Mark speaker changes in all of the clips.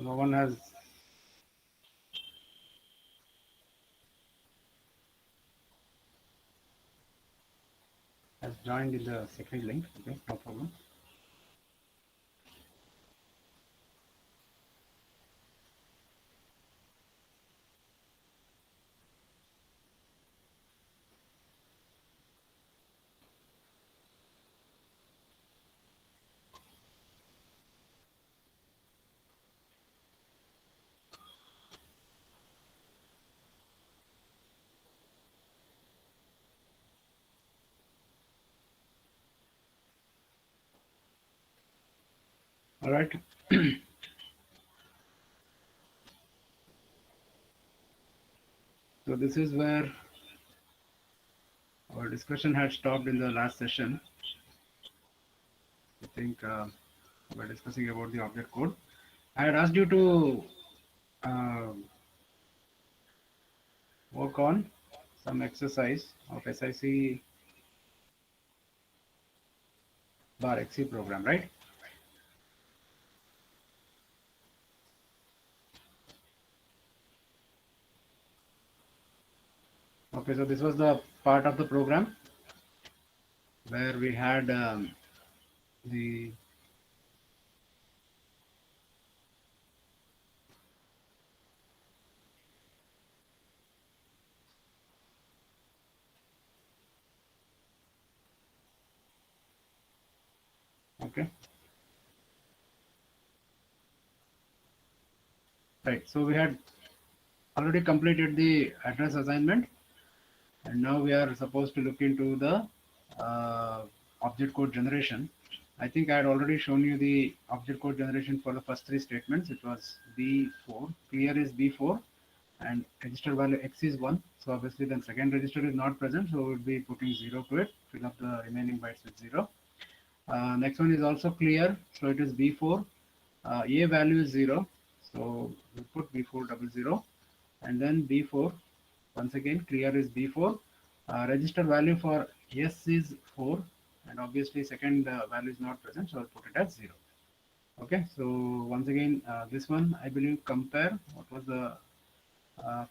Speaker 1: no one has joined in the second link. Okay, no problem. All right. So this is where our discussion had stopped in the last session. I think we're discussing about the object code. I had asked you to uh, work on some exercise of SIC bar XC program, right? Okay, so this was the part of the program where we had the okay, right. So we had already completed the address assignment, and now we are supposed to look into the uh, object code generation. I think I had already shown you the object code generation for the first three statements. It was B4, clear is B4, and register value X is 1. So obviously then second register is not present, so we'll be putting 0 to it, fill up the remaining bytes with 0. Next one is also clear, so it is B4. A value is 0, so we put B400, and then B4. Once again, clear is B4. Register value for S is 4, and obviously second value is not present, so I'll put it as 0. Okay, so once again, this one I believe compare. What was the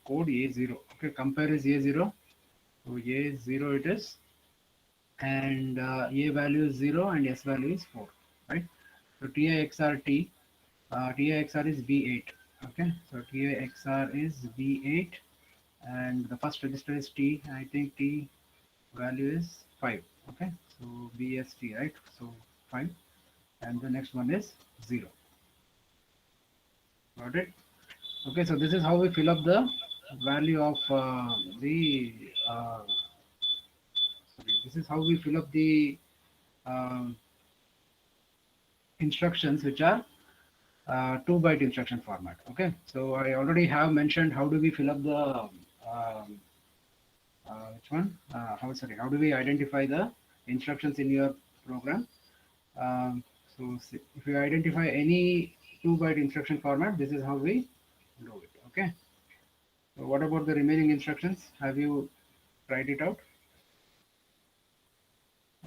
Speaker 1: code? A0. Okay, compare is A0. So A0 it is, and A value is 0 and S value is 4, right? So TIXR T, TIXR is B8. Okay, so TIXR is B8, and the first register is T. I think T value is 5. Okay, so BST, right? So 5, and the next one is 0. Got it? Okay, so this is how we fill up the value of the sorry, this is how we fill up the um, instructions which are 2-byte instruction format. Okay, so I already have mentioned how do we fill up the which one? How do we identify the instructions in your program? So if you identify any 2-byte instruction format, this is how we do it. Okay. So what about the remaining instructions? Have you tried it out?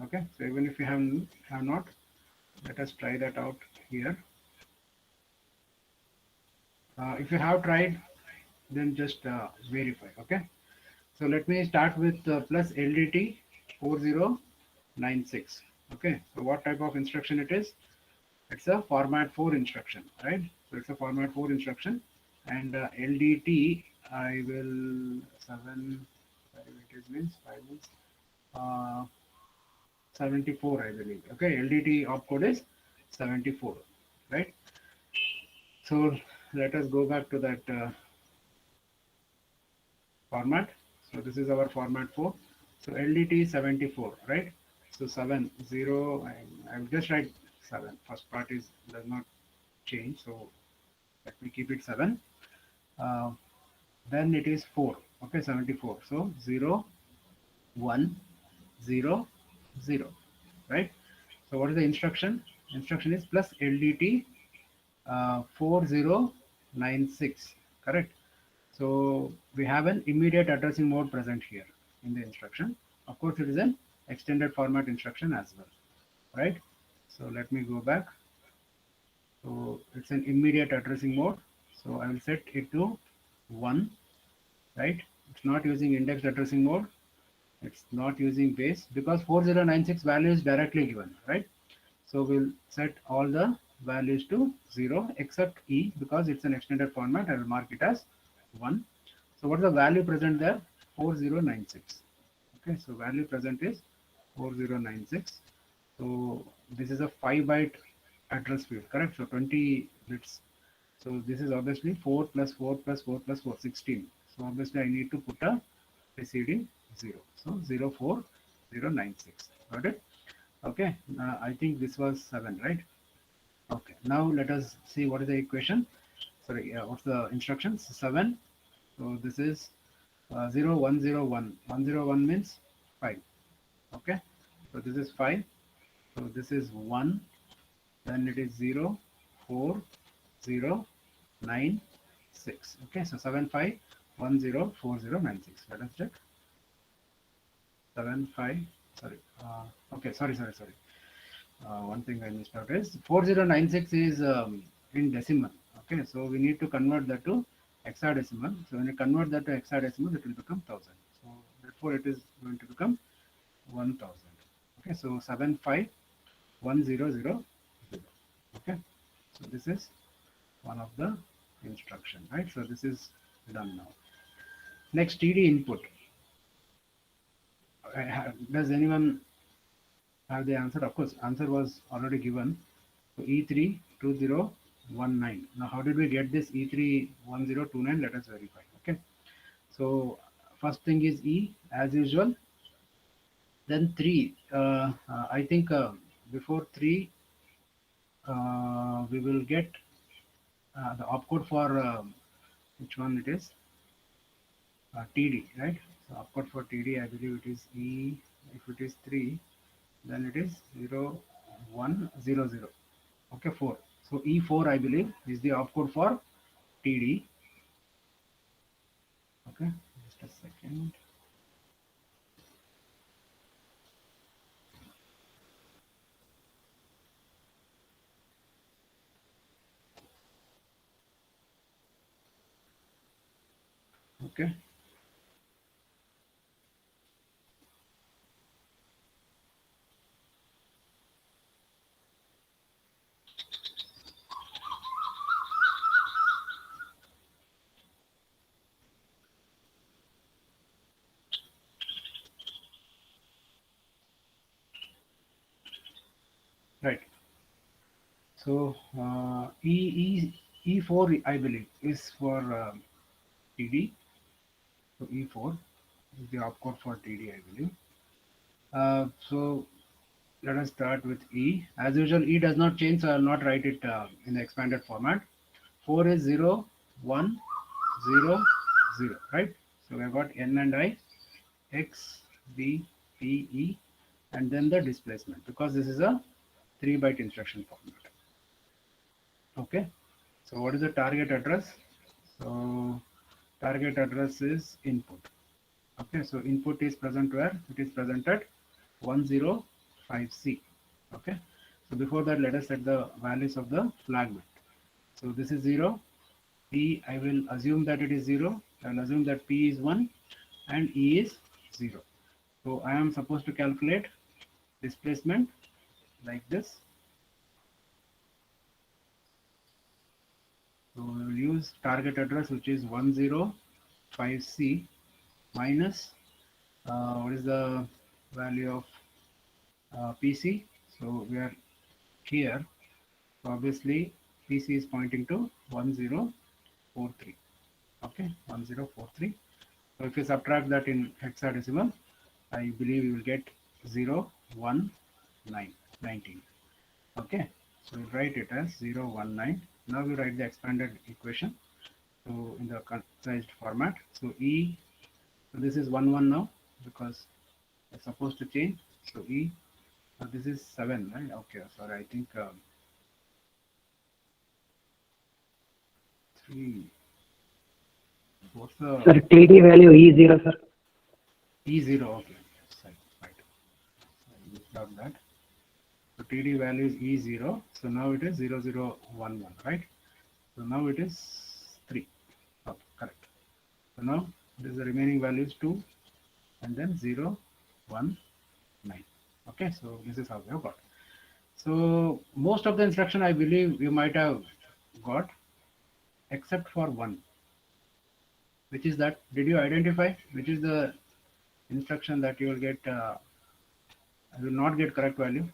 Speaker 1: Okay. So even if you have not, let us try that out here. If you have tried, then just verify. Okay. So let me start with plus LDT 4096. Okay. So what type of instruction it is? It's a format 4 instruction, right? So it's a format 4 instruction, and LDT I will 7 it is means 5 means 74 I believe. Okay, LDT opcode is 74, right? So let us go back to that format. So this is our format 4. So LDT 74, right? So 7 0. I will just write 7. First part is does not change, so let me keep it 7. Uh, then it is 4. Okay, 74. So 0 1 0 0, right? So what is the instruction? Instruction is plus LDT 4096, correct? So we have an immediate addressing mode present here in the instruction. Of course, it is an extended format instruction as well, right? So let me go back. So it's an immediate addressing mode. So I will set it to 1, right? It's not using indexed addressing mode. It's not using base because 4096 value is directly given, right? So we'll set all the values to 0 except E because it's an extended format. I will mark it as 1. So what is the value present there? 4096. Okay, so value present is 4096. So this is a 5-byte address field, correct? So 20 bits. So this is obviously 4 plus 4 plus 4 plus 4, 16. So obviously I need to put a preceding 0. So 04096. Got it? Okay. I think this was 7, right? Okay. Now let us see what is the equation. Sorry, what's the instructions? 7. So this is 0, 1, 0, 1. 1, 0, 1 means 5. Okay. So this is 5. So this is 1. Then it is 0, 4, 0, 9, 6. Okay. So 7, 5, 1, 0, 4, 0, 9, 6. Let us check. 7, 5. Sorry. Okay. Sorry. One thing I missed out is 4096 is in decimal. Okay, so we need to convert that to hexadecimal. So when you convert that to hexadecimal, it will become 1000. So therefore, it is going to become 1000. Okay, so 75100. Okay, so this is one of the instruction, right? So this is done now. Next, TD input. Does anyone have the answer? Of course, answer was already given. So E32019. Now, how did we get this E31029? Let us verify. Okay. So first thing is E as usual. Then 3. I think before 3, we will get the opcode for which one it is? TD, right? So opcode for TD, I believe it is E. If it is 3, then it is 0100. Okay, 4. So E4, I believe, is the opcode for TD. Okay, just a second. Okay. Right. So E4, I believe, is for TD. So E4 is the opcode for TD, I believe. So let us start with E. As usual, E does not change, so I will not write it in the expanded format. 4 is 0, 1, 0, 0, right? So we have got N and I, X, B, P, E, and then the displacement because this is a 3-byte instruction format. Okay. So what is the target address? So target address is input. Okay. So input is present where? It is present at 105C. Okay. So before that, let us set the values of the flag bit. So this is 0. P, I will assume that it is 0. I will assume that P is 1 and E is 0. So I am supposed to calculate displacement like this. So we will use target address which is 105C minus what is the value of PC. So we are here. So obviously PC is pointing to 1043. Okay, 1043. So if you subtract that in hexadecimal, I believe you will get 019. Okay, so we'll write it as 019. Now we write the expanded equation. So in the concised format. So E, so this is 11 now because it's supposed to change. So E, this is 7, right? Okay, sorry, I think 3. What's the?
Speaker 2: Sir, TD value E0, sir.
Speaker 1: E0, okay. Sorry, right. I missed out that. So TD value is E0. So now it is 0011, right? So now it is 3. Okay, correct. So now this is the remaining value is 2 and then 0, 1, 9. Okay, so this is how we have got. So most of the instruction I believe you might have got, except for one, which is that, did you identify which is the instruction that you will get, will not get correct value?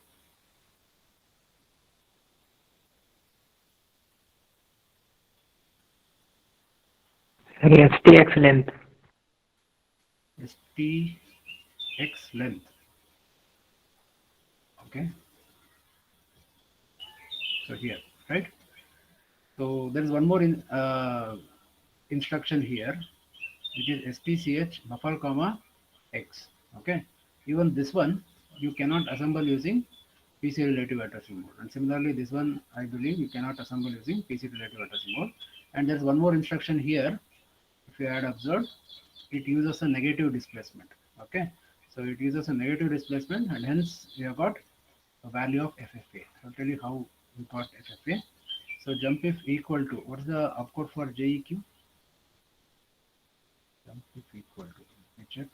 Speaker 2: Sorry, STX length.
Speaker 1: STX length. Okay. So here, right? So there is one more instruction here, which is STCH buffer comma X. Okay. Even this one you cannot assemble using PC relative addressing mode. And similarly, this one I believe you cannot assemble using PC relative addressing mode. And there's one more instruction here. If you had observed, it uses a negative displacement. Okay. So it uses a negative displacement, and hence we have got a value of FFA. I'll tell you how we got FFA. So jump if equal to, what's the opcode for JEQ? Jump if equal to, let me check.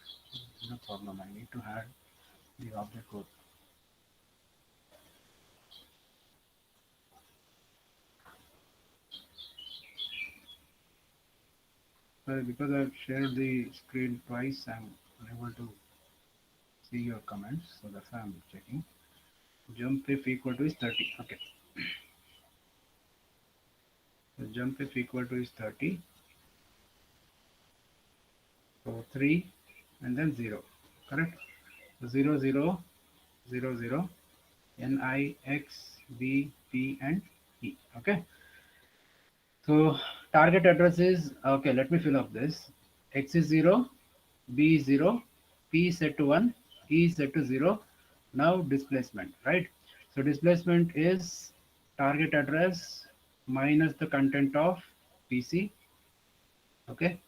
Speaker 1: No problem, I need to add the object code. Sorry, because I've shared the screen twice, I'm unable to see your comments, so that's why I'm checking. Jump if equal to is 30. Okay. So jump if equal to is 30. So 3 and then 0. Correct? So 0, 0, 0, 0, N, I, X, B, P, and E. Okay. So target address is, okay, let me fill up this. X is 0, B is 0, P is set to 1, E is set to 0. Now displacement, right? So displacement is target address minus the content of PC. Okay.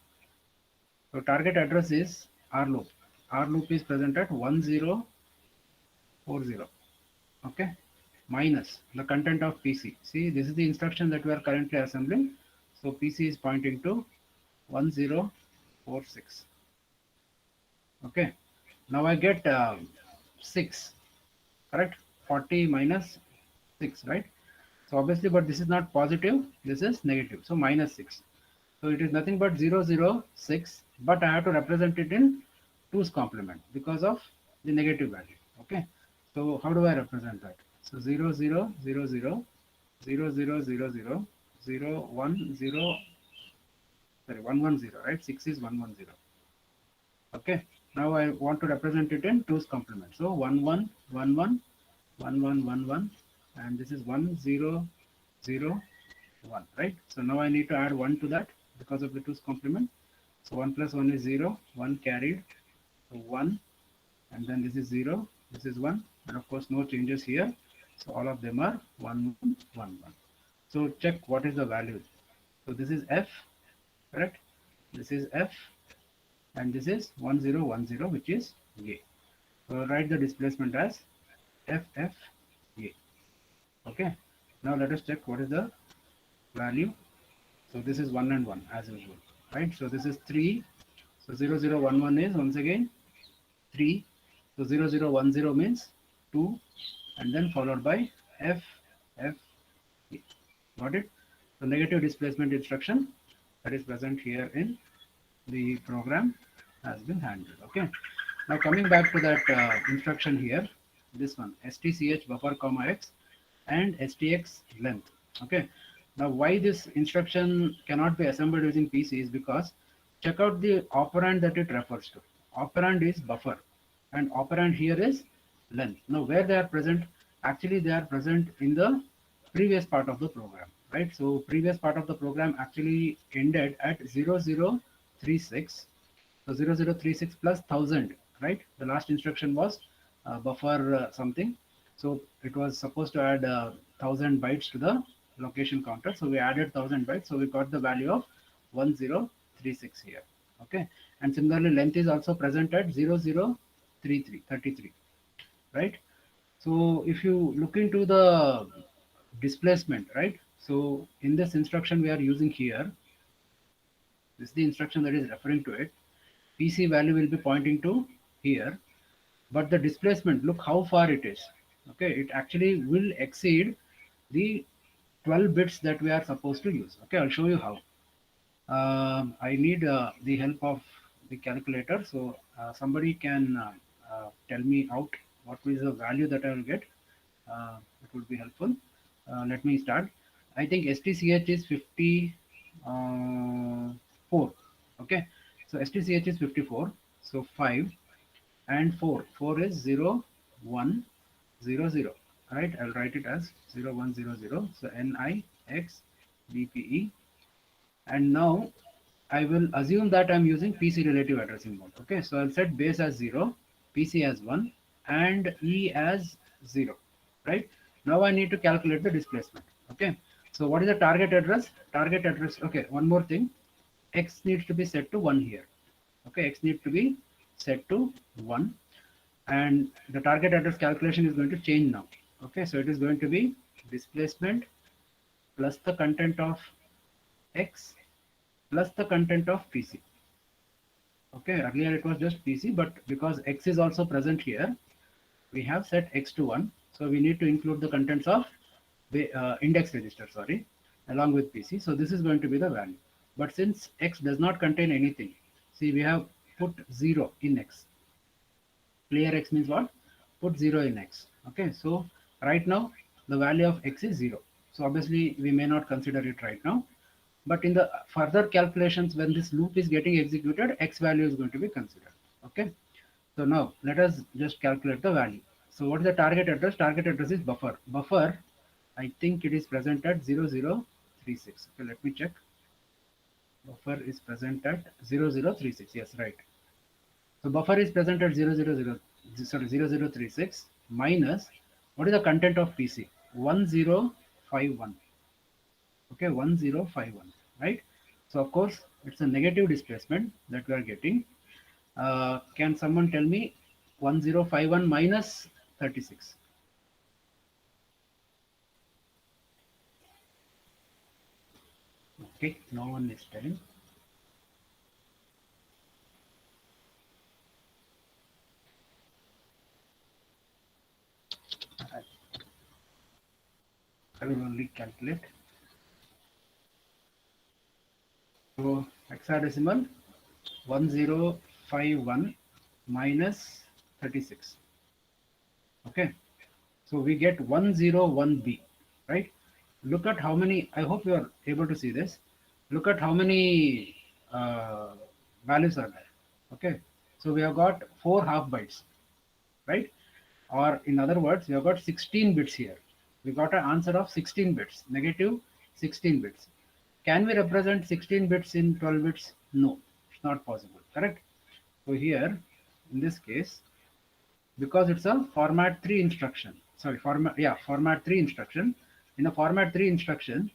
Speaker 1: So target address is R loop. R loop is present at 1040. Okay. Minus the content of PC. See, this is the instruction that we are currently assembling. So PC is pointing to 1046. Okay. Now I get 6. Correct? 40 minus 6, right? So obviously, but this is not positive, this is negative. So minus 6. So it is nothing but 006, but I have to represent it in 2's complement because of the negative value. Okay. So how do I represent that? So 0000, 0000, 010, 110, right? 6 is 110. Okay. Now I want to represent it in 2's complement. So 1111, 1111, and this is 1001, right? So now I need to add 1 to that because of the 2's complement. So 1 plus 1 is 0, 1 carried, so 1, and then this is 0, this is 1, and of course no changes here. So all of them are 1, 1, 1, 1. So check what is the value. So this is F, correct? This is F, and this is 1010, which is A. So write the displacement as FF A. Okay. Now let us check what is the value. So this is 1 and 1 as usual, right? So this is 3. So 0011 is once again 3. So 0010 means 2, and then followed by F, F, A. Got it? So negative displacement instruction that is present here in the program has been handled. Okay. Now coming back to that instruction here, this one, STCH buffer comma X and STX length. Okay. Now why this instruction cannot be assembled using PC is because check out the operand that it refers to. Operand is buffer and operand here is length. Now where they are present, actually they are present in the previous part of the program, right? So previous part of the program actually ended at 0036. So 0036 plus 1000, right? The last instruction was buffer something. So it was supposed to add 1000 bytes to the location counter. So we added 1000 bytes. So we got the value of 1036 here. Okay. And similarly, length is also present at 0033, 33, right? So if you look into the displacement, right? So in this instruction we are using here, this is the instruction that is referring to it. PC value will be pointing to here, but the displacement, look how far it is. Okay, it actually will exceed the 12 bits that we are supposed to use. Okay, I'll show you how. I need the help of the calculator. So somebody can tell me out what is the value that I will get. It would be helpful. Let me start. I think STCH is 54. Okay, so STCH is 54. So 5 and 4. 4 is 0, 1, 0, 0. Right? I'll write it as 0, 1, 0, 0. So NIX BPE. And now I will assume that I'm using PC relative addressing mode. Okay, so I'll set base as 0, PC as 1, and E as 0. Right? Now I need to calculate the displacement. Okay, so what is the target address? Target address. Okay, one more thing. X needs to be set to 1 here. Okay, X needs to be set to 1, and the target address calculation is going to change now. Okay, so it is going to be displacement plus the content of X plus the content of PC. Okay, earlier it was just PC, but because X is also present here, we have set X to 1. So we need to include the contents of the index register, sorry, along with PC. So this is going to be the value. But since X does not contain anything, see, we have put 0 in X. Clear X means what? Put 0 in X. Okay, so right now the value of X is 0. So obviously we may not consider it right now. But in the further calculations, when this loop is getting executed, X value is going to be considered. Okay. So now let us just calculate the value. So what is the target address? Target address is buffer. Buffer, I think it is present at 0036. Okay, let me check. Buffer is present at 0036. Yes, right. So buffer is present at 0036 minus, what is the content of PC? 1051. Okay, 1051, right? So of course it's a negative displacement that we are getting. Can someone tell me 1051 minus 36? Okay, no one is telling. I will only calculate. So hexadecimal 1051 minus 36. Okay, so we get 101B, right? Look at how many, I hope you are able to see this. Look at how many values are there. Okay, so we have got 4 half bytes, right? Or in other words, we have got 16 bits here. We got an answer of 16 bits, negative 16 bits. Can we represent 16 bits in 12 bits? No, it's not possible, correct? So here, in this case, because it's a format 3 instruction, sorry, format 3 instruction. In a format 3 instruction,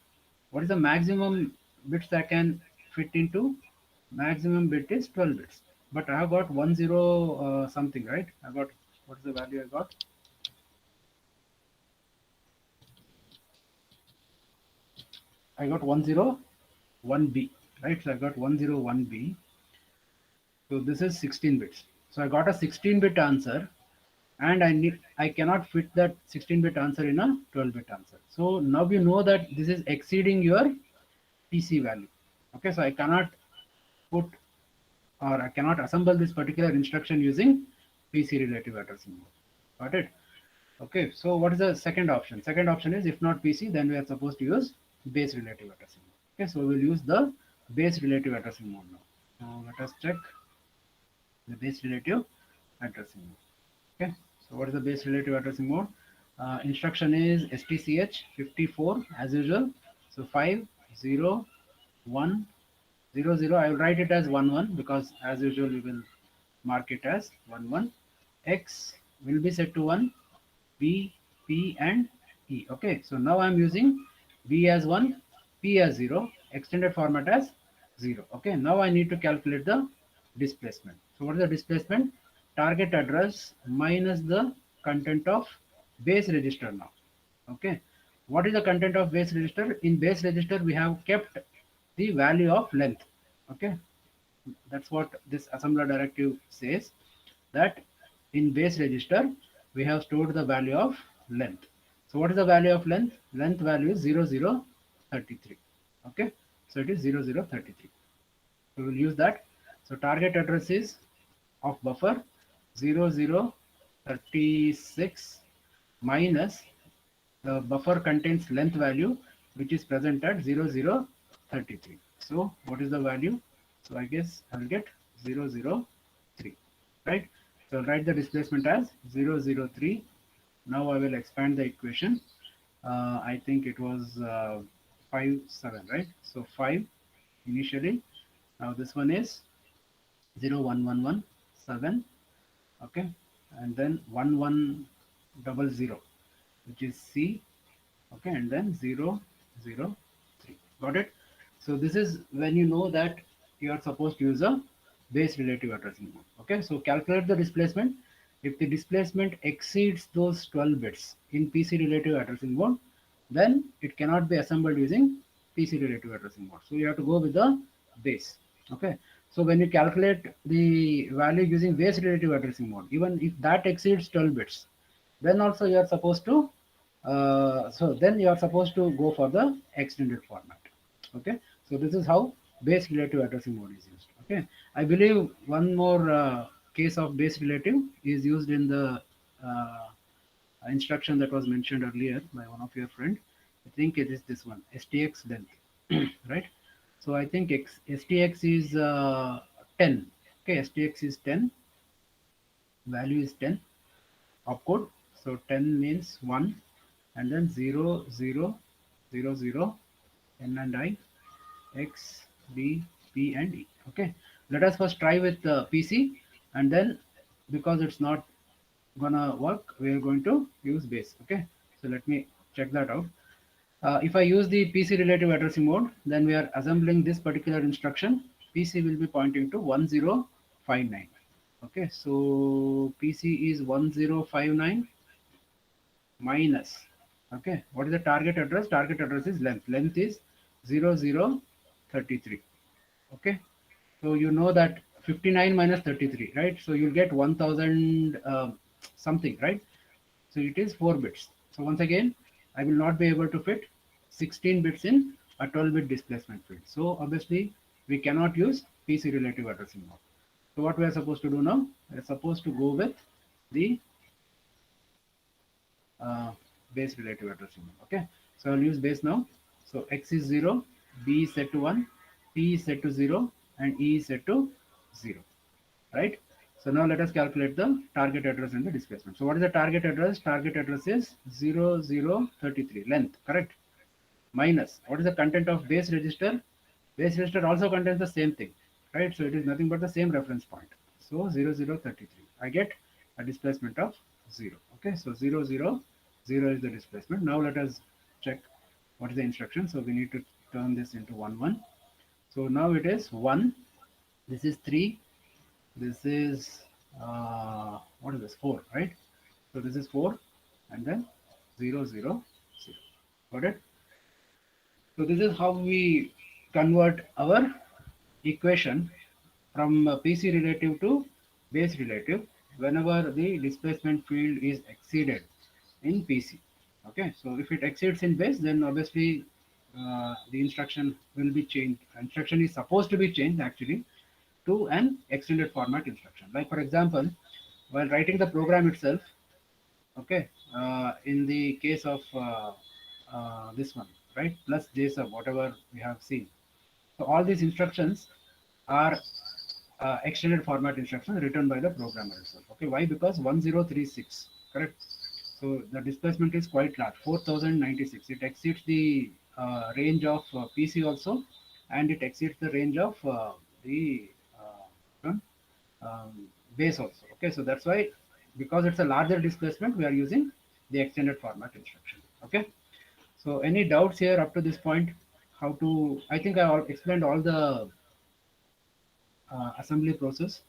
Speaker 1: what is the maximum bits that can fit into? Maximum bit is 12 bits. But I have got 10 something, right? I got, what is the value I got? I got 101B, right? So I got 101B. So this is 16 bits. So I got a 16-bit answer, and I cannot fit that 16-bit answer in a 12-bit answer. So now you know that this is exceeding your PC value. Okay, so I cannot put, or I cannot assemble this particular instruction using PC relative addressing mode. Got it? Okay, so what is the second option? Second option is, if not PC, then we are supposed to use base relative addressing mode. Okay, so we'll use the base relative addressing mode now. Now let us check the base relative addressing mode. Okay, so what is the base relative addressing mode? Instruction is STCH 54 as usual. So 5 0 1 0 0. I will write it as 1 1 because as usual we will mark it as 1 1. X will be set to 1, B, P, and E. Okay, so now I'm using B as 1, P as 0, extended format as 0. Okay, now I need to calculate the displacement. So what is the displacement? Target address minus the content of base register now. Okay, what is the content of base register? In base register we have kept the value of length. Okay, that's what this assembler directive says, that in base register we have stored the value of length. So what is the value of length? Length value is 0033. Okay, so it is 0033. We will use that. So target address is of buffer 0036 minus the buffer contains length value which is present at 0033. So what is the value? So I guess I will get 003, right? So I'll write the displacement as 003. Now I will expand the equation. I think it was 5 7, right? So 5 initially. Now this one is 01117, okay, and then 1100, which is C, okay, and then 003. Got it? So this is when you know that you are supposed to use a base relative addressing mode. Okay, so calculate the displacement. If the displacement exceeds those 12 bits in PC relative addressing mode, then it cannot be assembled using PC relative addressing mode. So you have to go with the base. Okay, so when you calculate the value using base relative addressing mode, even if that exceeds 12 bits, then also you are supposed to then you are supposed to go for the extended format. Okay, so this is how base relative addressing mode is used. Okay, I believe one more case of base relative is used in the uh, instruction that was mentioned earlier by one of your friend. I think it is this one, stx length. Right, so I think stx is 10. Okay, stx is 10, value is 10 opcode. So 10 means 1, and then 0 0 0 0 n and I, x, b, p and e. Okay, let us first try with PC, and then because it's not gonna work, we are going to use base. Okay, so let me check that out. If I use the PC relative addressing mode, then we are assembling this particular instruction. PC will be pointing to 1059. Okay, so PC is 1059 minus, okay, what is the target address? Target address is length is 0033. Okay, so you know that 59 minus 33, right? So you'll get 1000 something, right? So it is 4 bits. So once again, I will not be able to fit 16 bits in a 12-bit displacement field. So obviously we cannot use PC relative addressing mode. So what we are supposed to do now? We are supposed to go with the base relative addressing. Okay, so I'll use base now. So x is 0, b is set to 1, p is set to 0, and e is set to 0, right? So now let us calculate the target address and the displacement. So what is the target address? Target address is 0033, length, correct? Minus, what is the content of base register? Base register also contains the same thing, right? So it is nothing but the same reference point. So 0033, I get a displacement of 0. Okay, so 000 is the displacement. Now let us check what is the instruction. So we need to turn this into 1 1. So now it is 1, this is 3, this is what is this, 4, right? So this is 4, and then 000. Got it? So this is how we convert our equation from PC relative to base relative whenever the displacement field is exceeded in PC. Okay, so if it exceeds in base, then obviously the instruction will be changed. Instruction is supposed to be changed actually to an extended format instruction. Like for example, while writing the program itself, okay, in the case of this one, right, plus JSON, whatever we have seen. So all these instructions are extended format instructions written by the programmer itself. Okay, why? Because 1036, correct? So the displacement is quite large, 4096. It exceeds the range of PC also, and it exceeds the range of the base also. Okay, so that's why, because it's a larger displacement, we are using the extended format instruction. Okay, so any doubts here up to this point? How to? I think I explained all the assembly process.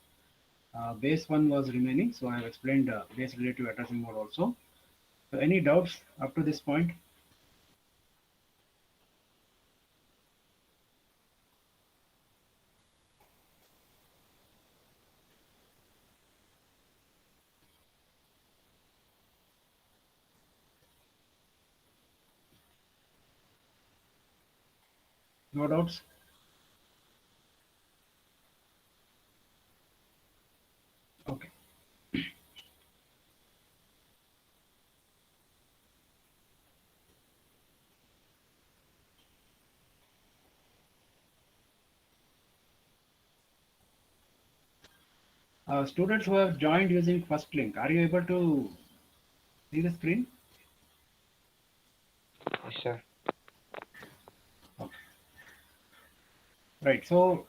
Speaker 1: Base one was remaining, so I have explained base relative addressing mode also. So any doubts up to this point? No doubts? Okay. Students who have joined using first link, are you able to see the screen?
Speaker 2: Yes, sir.
Speaker 1: Okay. Right. So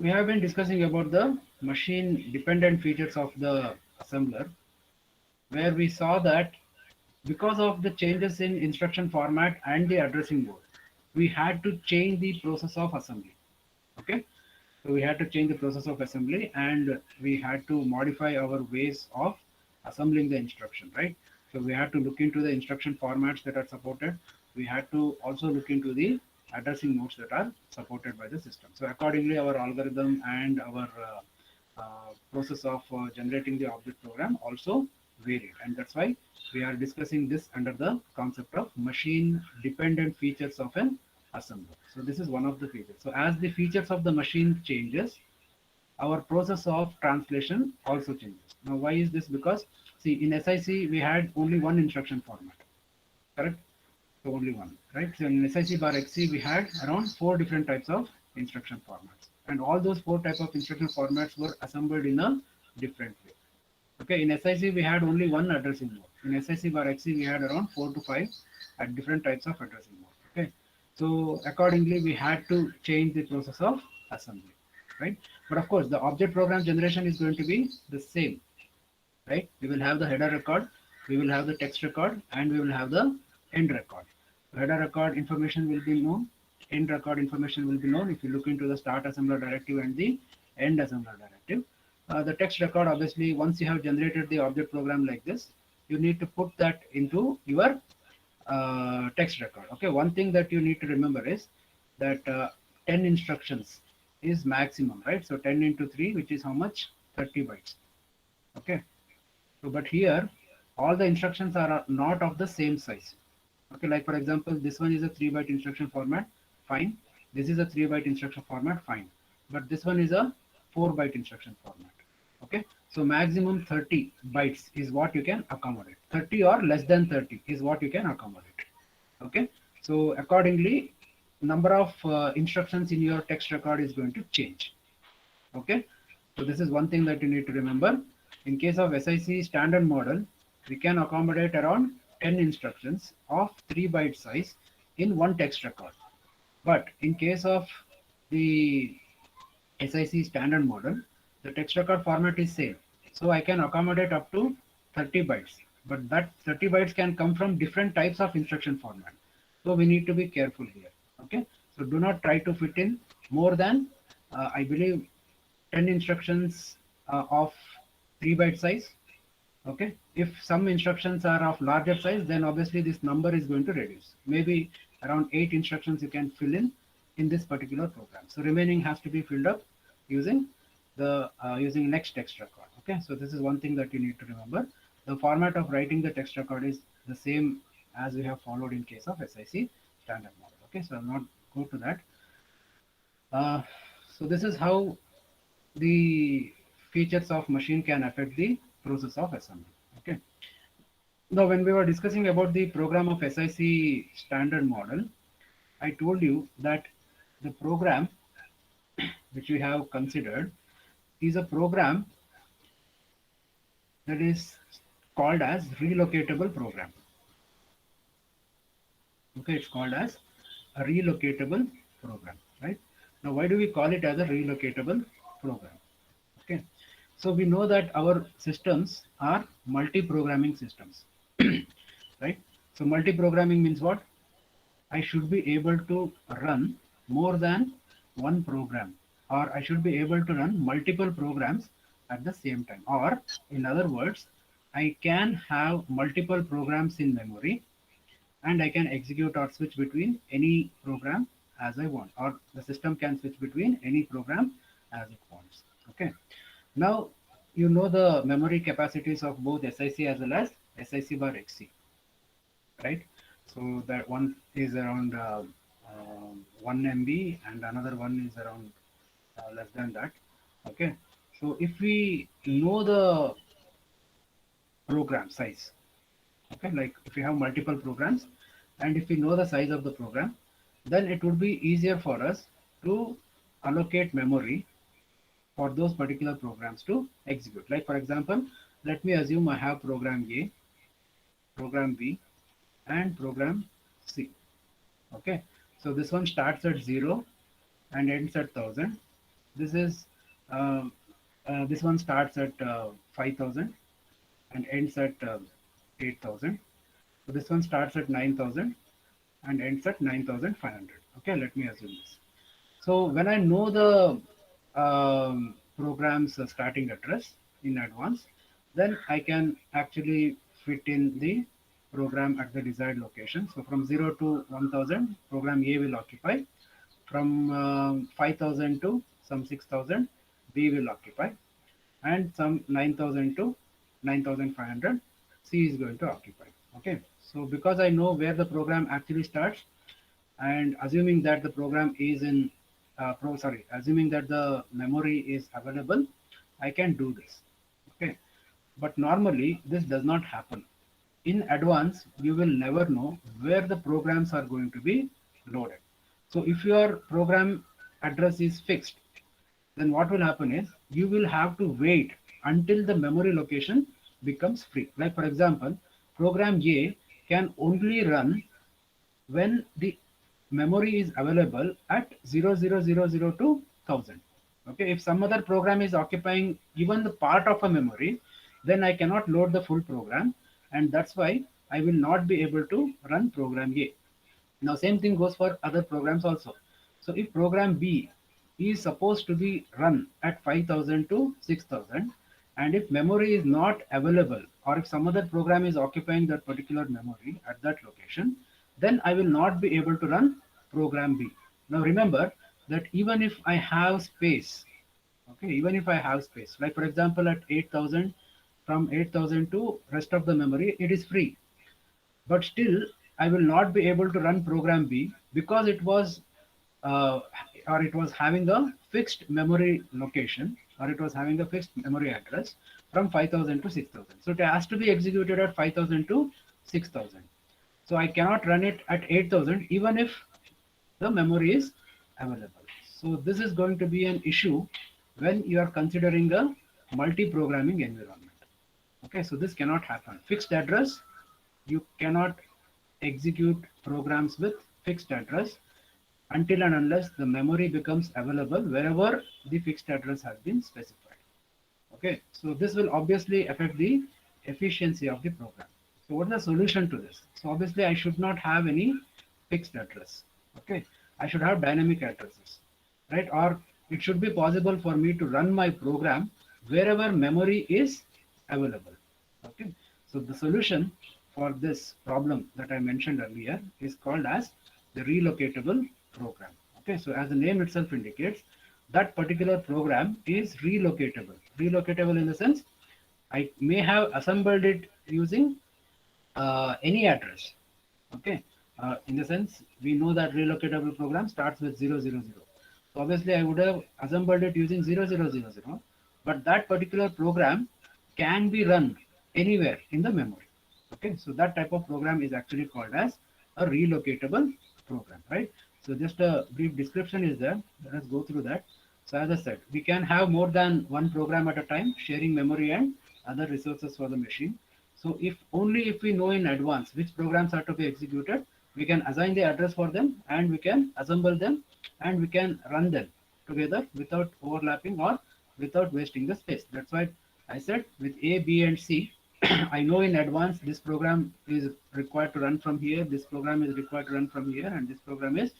Speaker 1: we have been discussing about the machine dependent features of the assembler, where we saw that because of the changes in instruction format and the addressing mode, we had to change the process of assembly. Okay. So we had to change the process of assembly and we had to modify our ways of assembling the instruction, right? So we had to look into the instruction formats that are supported. We had to also look into the addressing modes that are supported by the system. So accordingly, our algorithm and our process of generating the object program also varied. And that's why we are discussing this under the concept of machine dependent features of an assembler. So this is one of the features. So as the features of the machine changes, our process of translation also changes. Now, why is this? Because see, in SIC we had only one instruction format, correct? So only one, right? So in SIC bar XC we had around 4 different types of instruction formats, and all those 4 types of instruction formats were assembled in a different way. Okay, in SIC we had only one addressing mode. In SIC bar XC we had around 4 to 5 at different types of addressing mode. Okay, so accordingly we had to change the process of assembly, right? But of course the object program generation is going to be the same, right? We will have the header record, we will have the text record, and we will have the end record. Header record information will be known, end record information will be known if you look into the start assembler directive and the end assembler directive. The text record, obviously, once you have generated the object program like this, you need to put that into your text record. Okay, one thing that you need to remember is that 10 instructions is maximum, right? So 10 into 3, which is how much? 30 bytes. Okay, so, but here, all the instructions are not of the same size. Okay, like for example, this one is a 3-byte instruction format, fine. This is a 3-byte instruction format, fine. But this one is a 4-byte instruction format. Okay, so maximum 30 bytes is what you can accommodate. 30 or less than 30 is what you can accommodate. Okay, so accordingly, number of instructions in your text record is going to change. Okay, so this is one thing that you need to remember. In case of SIC standard model, we can accommodate around 10 instructions of 3 byte size in one text record. But in case of the SIC standard model, the text record format is same. So I can accommodate up to 30 bytes. But that 30 bytes can come from different types of instruction format. So we need to be careful here. Okay. So do not try to fit in more than, I believe, 10 instructions of 3 byte size. Okay, if some instructions are of larger size, then obviously this number is going to reduce. Maybe around 8 instructions you can fill in this particular program. So remaining has to be filled up using the using next text record. Okay, so this is one thing that you need to remember. The format of writing the text record is the same as we have followed in case of SIC standard model. Okay, so I'll not go to that. uh, so this is how the features of machine can affect the process of assembly. Okay. Now, when we were discussing about the program of SIC standard model, I told you that the program which we have considered is a program that is called as relocatable program. Okay, it's called as a relocatable program, right? Now, why do we call it as a relocatable program? Okay, so we know that our systems are multi-programming systems, right? So multi-programming means what? I should be able to run more than one program, or I should be able to run multiple programs at the same time. Or, in other words, I can have multiple programs in memory, and I can execute or switch between any program as I want, or the system can switch between any program as it wants. Okay. Now you know the memory capacities of both SIC as well as SIC bar XC, right? So that one is around 1 MB and another one is around less than that. Okay. So if we know the program size, okay, like if we have multiple programs and if we know the size of the program, then it would be easier for us to allocate memory for those particular programs to execute. Like for example, let me assume I have program A, program B, and program C. Okay, so this one starts at 0 and ends at 1000. This is this one starts at 5000 and ends at 8000. So this one starts at 9000 and ends at 9500. Okay, let me assume this. So when I know the program's starting address in advance, then I can actually fit in the program at the desired location. So from 0 to 1000, program A will occupy. From 5000 to some 6000, B will occupy. And some 9000 to 9500, C is going to occupy. Okay, so because I know where the program actually starts, and assuming that the program is in assuming that the memory is available, I can do this. Okay, but normally this does not happen. In advance, you will never know where the programs are going to be loaded. So if your program address is fixed, then what will happen is you will have to wait until the memory location becomes free. Like for example, program A can only run when the memory is available at 00000 to 1000. Okay, if some other program is occupying even the part of a memory, then I cannot load the full program, and that's why I will not be able to run program A. Now same thing goes for other programs also. So if program B is supposed to be run at 5000 to 6000, and if memory is not available, or if some other program is occupying that particular memory at that location, then I will not be able to run program B. Now remember that even if I have space, okay, even if I have space, like for example at 8000, from 8000 to rest of the memory, it is free, but still I will not be able to run program B because it was uh, or it was having a fixed memory location, or it was having a fixed memory address from 5000 to 6000. So it has to be executed at 5000 to 6000. So I cannot run it at 8000 even if the memory is available. So this is going to be an issue when you are considering a multi-programming environment. Okay, so this cannot happen. Fixed address, you cannot execute programs with fixed address until and unless the memory becomes available wherever the fixed address has been specified. Okay, so this will obviously affect the efficiency of the program. So what is the solution to this? So obviously I should not have any fixed address. Okay, I should have dynamic addresses, right? Or it should be possible for me to run my program wherever memory is available. Okay, so the solution for this problem that I mentioned earlier is called as the relocatable program. Okay, so as the name itself indicates, that particular program is relocatable. Relocatable in the sense I may have assembled it using any address. Okay, in the sense we know that relocatable program starts with 000. So obviously I would have assembled it using 0000, but that particular program can be run anywhere in the memory. Okay, so that type of program is actually called as a relocatable program, right? So just a brief description is there. Let us go through that. So as I said, we can have more than one program at a time, sharing memory and other resources for the machine. So if only if we know in advance which programs are to be executed, we can assign the address for them and we can assemble them and we can run them together without overlapping or without wasting the space. That's why I said with A, B, and C, I know in advance this program is required to run from here, this program is required to run from here, and this program is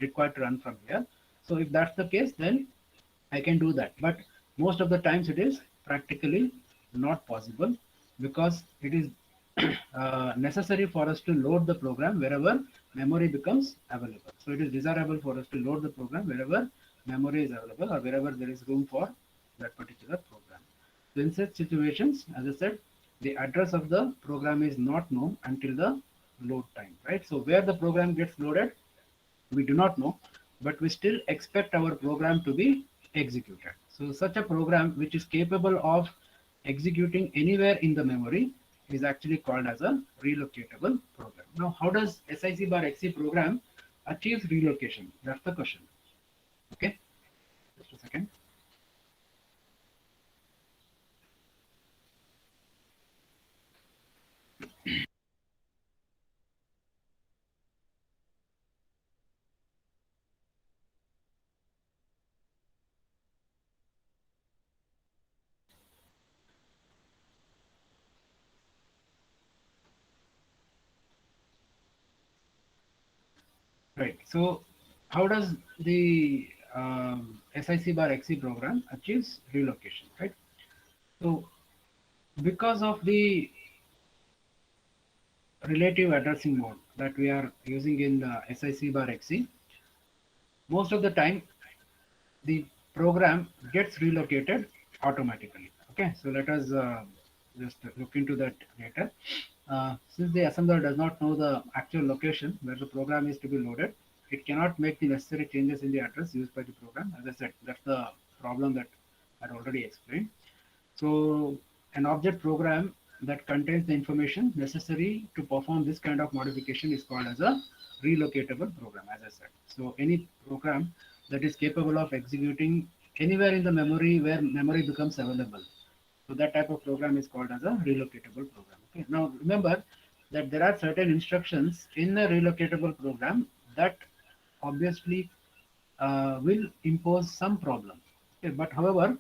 Speaker 1: required to run from here. So if that's the case, then I can do that. But most of the times it is practically not possible because it is necessary for us to load the program wherever memory becomes available. So it is desirable for us to load the program wherever memory is available or wherever there is room for that particular program. So in such situations, as I said, the address of the program is not known until the load time, right? So where the program gets loaded, we do not know, but we still expect our program to be executed. So such a program which is capable of executing anywhere in the memory is actually called as a relocatable program. Now, how does SIC bar XC program achieves relocation? That's the question. Okay, just a second. Right. So, how does the SIC bar XC program achieves relocation? Right. So, because of the relative addressing mode that we are using in SIC bar XC, most of the time the program gets relocated automatically. Okay, so let us just look into that later. Since the assembler does not know the actual location where the program is to be loaded, it cannot make the necessary changes in the address used by the program. As I said, that's the problem that I had already explained. So an object program that contains the information necessary to perform this kind of modification is called as a relocatable program, as I said. So any program that is capable of executing anywhere in the memory where memory becomes available. So that type of program is called as a relocatable program. Okay. Now remember that there are certain instructions in a relocatable program that obviously will impose some problem. Okay, but however,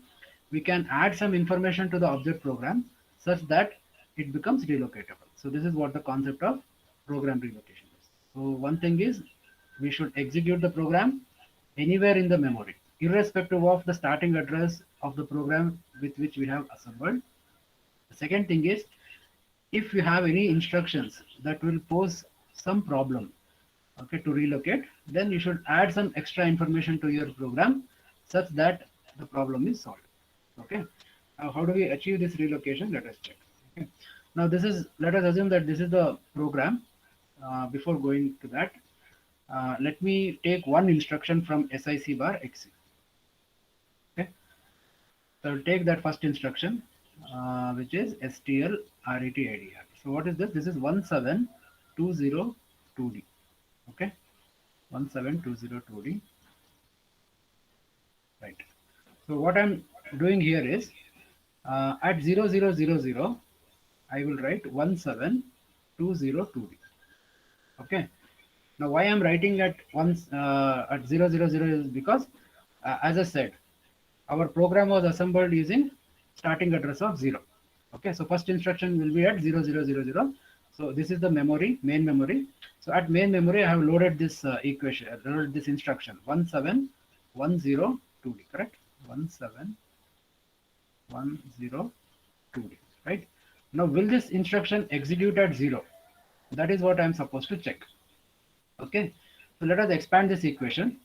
Speaker 1: we can add some information to the object program such that it becomes relocatable. So this is what the concept of program relocation is. So one thing is we should execute the program anywhere in the memory, irrespective of the starting address of the program with which we have assembled. The second thing is if you have any instructions that will pose some problem, okay, to relocate, then you should add some extra information to your program such that the problem is solved. Okay. Now, how do we achieve this relocation? Let us check. Okay. Now, let us assume that this is the program. Before going to that, let me take one instruction from SIC bar XC. Okay. So I'll take that first instruction, which is STL RET IDR. So what is this? This is 17202D. Okay. 17202D. Right. So what I'm doing here is at 0000, I will write 17202D. Okay. Now why I'm writing at 000 is because, as I said, our program was assembled using starting address of 0. Okay. So first instruction will be at 0000. So this is the memory, main memory. So at main memory, I have loaded this equation, loaded this instruction 17102D, correct? 17102D, right? Now, will this instruction execute at 0? That is what I am supposed to check. Okay, so let us expand this equation,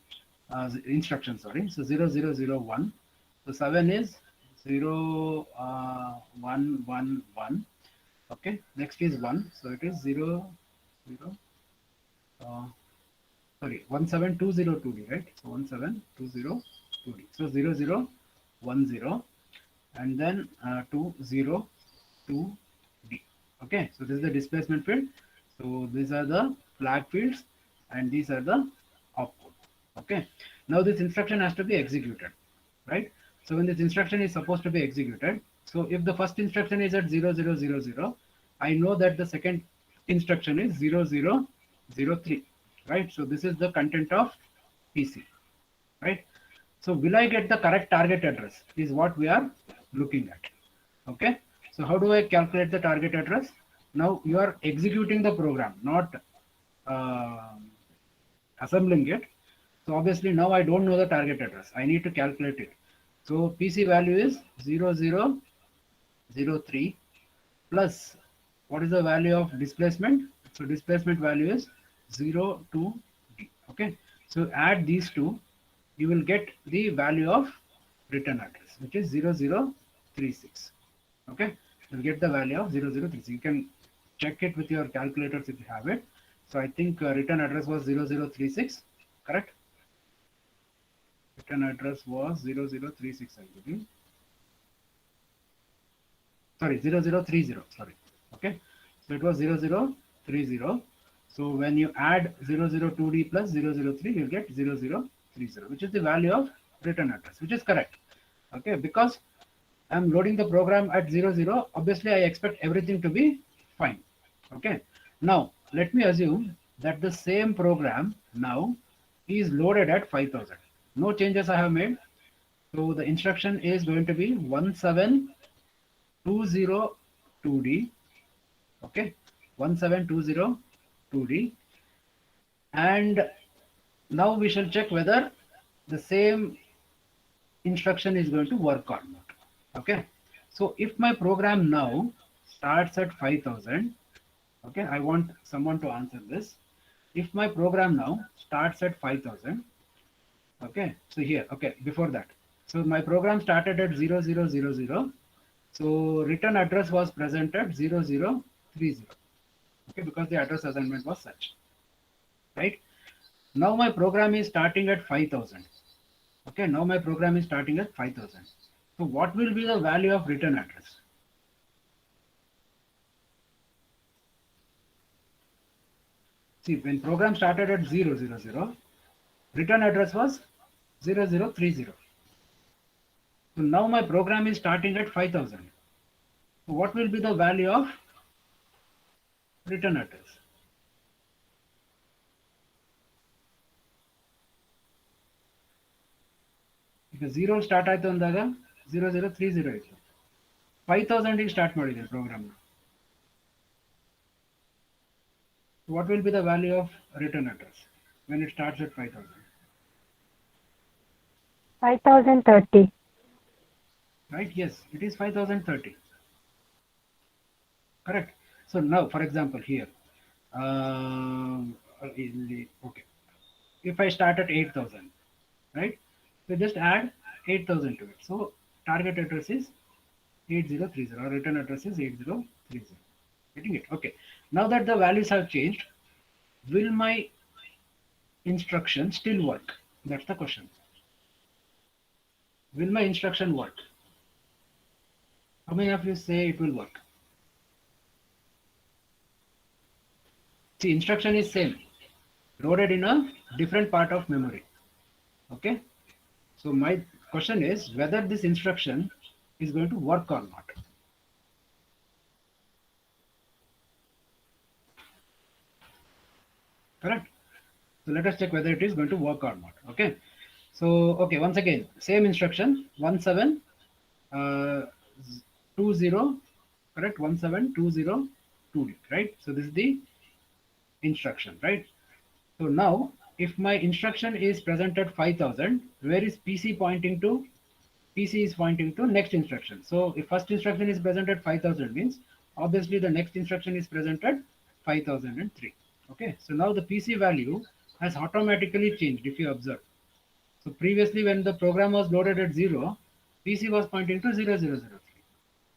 Speaker 1: instruction, sorry. So 0001. So 7 is 0111. Okay, next is 1. So it is 0, 0. Sorry, 17202D, right? So 17202D. So 0010 and then 202D. Okay, so this is the displacement field. So these are the flag fields and these are the opcode. Okay, now this instruction has to be executed, right? So when this instruction is supposed to be executed, so if the first instruction is at 0000, I know that the second instruction is 0003, right? So this is the content of PC, right? So will I get the correct target address is what we are looking at. Okay. So how do I calculate the target address? Now you are executing the program, not assembling it. So obviously now I don't know the target address. I need to calculate it. So PC value is 0003 plus what is the value of displacement? So displacement value is 0 to d. Okay, so add these two, you will get the value of return address, which is 0036. Okay, you'll get the value of 0036. You can check it with your calculators if you have it. So I think return address was 0036, correct? Return address was 0036, I believe. Sorry, 0030, sorry. Okay, so it was 0030. So when you add 002D plus 003, you'll get 0030, which is the value of return address, which is correct. Okay, because I'm loading the program at 00, obviously I expect everything to be fine. Okay, now let me assume that the same program now is loaded at 5000. No changes I have made. So the instruction is going to be 17202D. Okay, 17202D. And now we shall check whether the same instruction is going to work or not. Okay, so if my program now starts at 5000, okay, I want someone to answer this. If my program now starts at 5000, okay, so here, okay, before that, so my program started at 0000, so return address was present at 0030, okay, because the address assignment was such, right? Now my program is starting at 5000. Okay, now my program is starting at 5000. So what will be the value of return address? See, when program started at 000, return address was 0030. So now my program is starting at 5000. So what will be the value of return address? ಈಗ 0 start ಆಯ್ತು ಅಂದಾಗ 0030 ಇತ್ತು, 5000 ಗೆ start ಮಾಡಿದೆ program. What will be the value of return address when it starts at 5000?
Speaker 3: 5030.
Speaker 1: Right? Yes, it is 5030. Correct. So now, for example, here, okay, if I start at 8000, right? So just add 8000 to it. So target address is 8030, or return address is 8030. Getting it? Okay. Now that the values have changed, will my instruction still work? That's the question. Will my instruction work? How many of you say it will work? See, instruction is same, loaded in a different part of memory. Okay. So my question is whether this instruction is going to work or not. Correct. So let us check whether it is going to work or not. Okay. So, okay, once again, same instruction, 1720, correct, 17202D, right? So this is the instruction, right? So now, if my instruction is present at 5000, where is PC pointing to? PC is pointing to next instruction. So if first instruction is present at 5000 means, obviously the next instruction is present at 5003. Okay, so now the PC value has automatically changed if you observe. So previously when the program was loaded at 0, PC was pointing to 0003.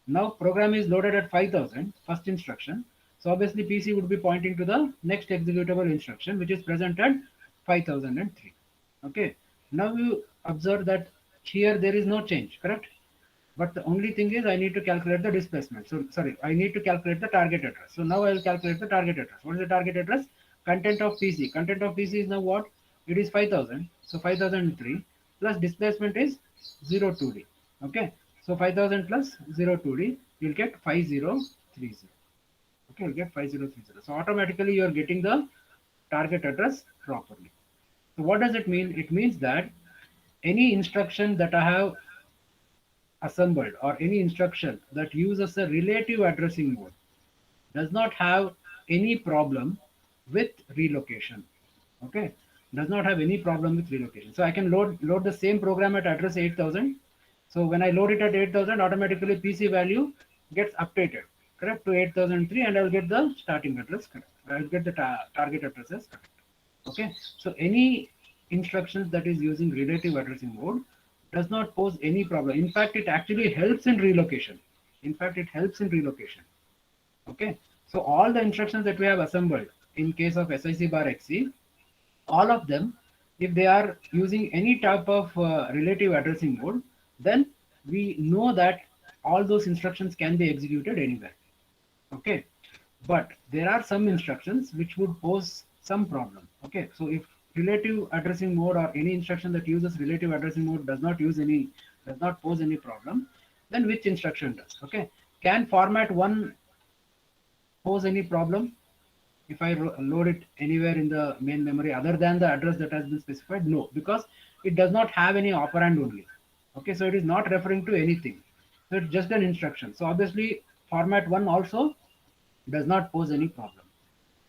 Speaker 1: Now program is loaded at 5000, first instruction. So obviously PC would be pointing to the next executable instruction, which is present at 5003. Okay, now you observe that here there is no change, correct? But the only thing is I need to calculate the displacement. So sorry, I need to calculate the target address. So now I will calculate the target address. What is the target address? Content of PC. Content of PC is now what? It is 5000. So 5003 plus displacement is 02D. Okay. So 5000 plus 02D, you'll get 5030. Okay, you'll get 5030. So automatically you are getting the target address properly. So what does it mean? It means that any instruction that I have assembled or any instruction that uses a relative addressing mode does not have any problem with relocation. Okay, does not have any problem with relocation. So I can load the same program at address 8000. So when I load it at 8000, automatically PC value gets updated. correct, to 8003, and I will get the starting address correct. I will get the target addresses correct. Okay, so any instructions that is using relative addressing mode does not pose any problem. In fact, it actually helps in relocation. In fact, it helps in relocation. Okay, so all the instructions that we have assembled in case of SIC bar XC, all of them, if they are using any type of relative addressing mode, then we know that all those instructions can be executed anywhere. Okay, but there are some instructions which would pose some problem. Okay, so if relative addressing mode or any instruction that uses relative addressing mode does not pose any problem, then which instruction does? Okay, can format 1 pose any problem if I load it anywhere in the main memory other than the address that has been specified? No, because it does not have any operand only. Okay, so it is not referring to anything, so it's just an instruction. So obviously format 1 also does not pose any problem.